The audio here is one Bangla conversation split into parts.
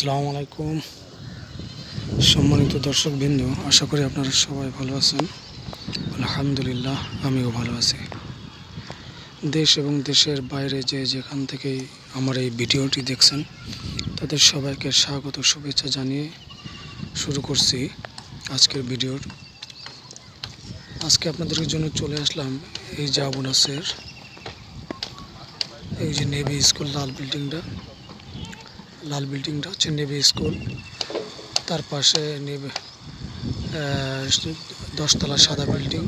আসসালামু আলাইকুম সম্মানিত দর্শকবৃন্দ, আশা করি আপনারা সবাই ভালো আছেন। আলহামদুলিল্লাহ, আমিও ভালো আছি। দেশ এবং দেশের বাইরে যেখান থেকেই আমার এই ভিডিওটি দেখছেন তাদের সবাইকে স্বাগত শুভেচ্ছা জানিয়ে শুরু করছি আজকের ভিডিওর। আজকে আপনাদের জন্য চলে আসলাম এই যে আবু নাসের, এই যে নেভি স্কুল, লাল বিল্ডিংটা হচ্ছে নেভি স্কুল। তার পাশে 10তলা সাদা বিল্ডিং,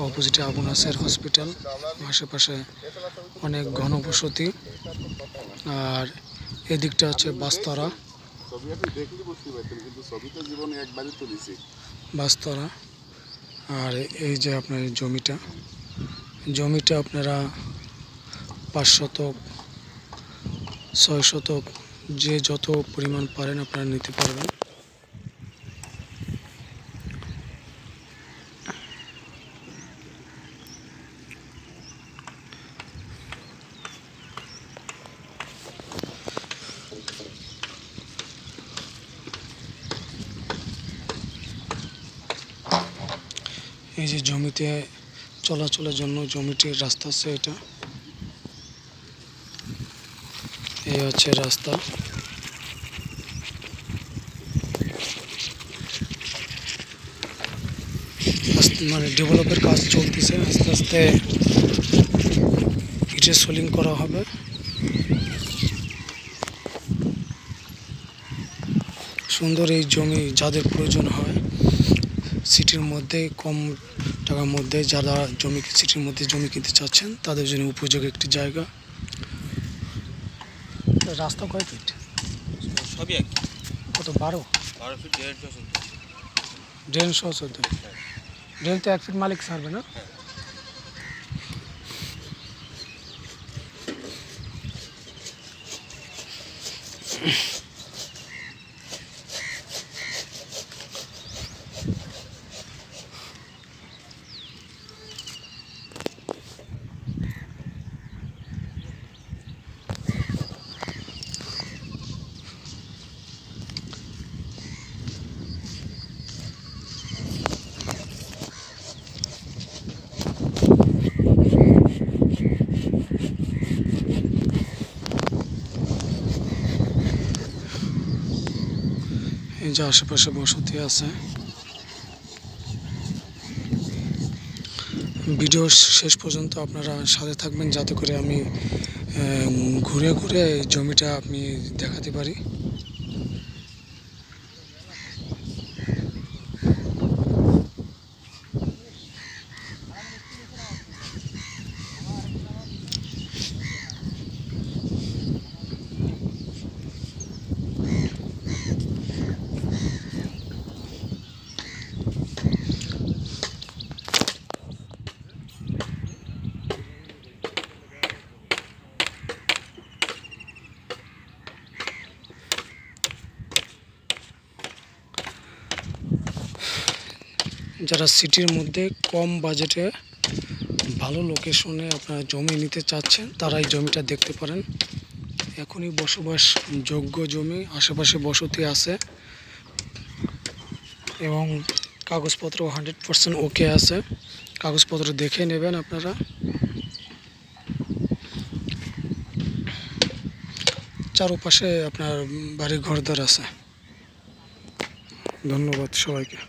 অপোজিটে আবু নাসের হসপিটাল, আশেপাশে অনেক ঘনবসতি। আর এদিকটা হচ্ছে বাস্তরা। আর এই যে আপনার জমিটা আপনারা 5 শতক 6 শতক যে যত পরিমাণ পারেন আপনারা নিতে পারবেন। এই যে জমিতে চলাচলের জন্য জমিটির রাস্তা আছে, এটা এই হচ্ছে রাস্তা। মানে ডেভেলপের কাজ চলতেছে, আস্তে আস্তে ইটের সোলিং করা হবে। সুন্দর এই জমি যাদের প্রয়োজন হয়, সিটির মধ্যে কম টাকার মধ্যে যারা সিটির মধ্যে জমি কিনতে চাচ্ছেন তাদের জন্য উপযোগী একটি জায়গা। রাস্তা কয় ফিট? সবই এক। কত? 12 ফিট 1.5 ড্রেন তো 1 ফিট মালিক ছাড়বে না? এই যে আশেপাশে বসতি আছে। ভিডিও শেষ পর্যন্ত আপনারা সাথে থাকবেন যাতে করে আমি ঘুরে ঘুরে জমিটা আমি দেখাতে পারি। যারা সিটির মধ্যে কম বাজেটে ভালো লোকেশনে আপনারা জমি নিতে চাচ্ছেন তারা এই জমিটা দেখতে পারেন। এখনই বসবাস যোগ্য জমি, আশেপাশে বসতি আছে এবং কাগজপত্র 100% ওকে আছে। কাগজপত্র দেখে নেবেন আপনারা। চারপাশে আপনার বাড়ি ঘরদর আছে। ধন্যবাদ সবাইকে।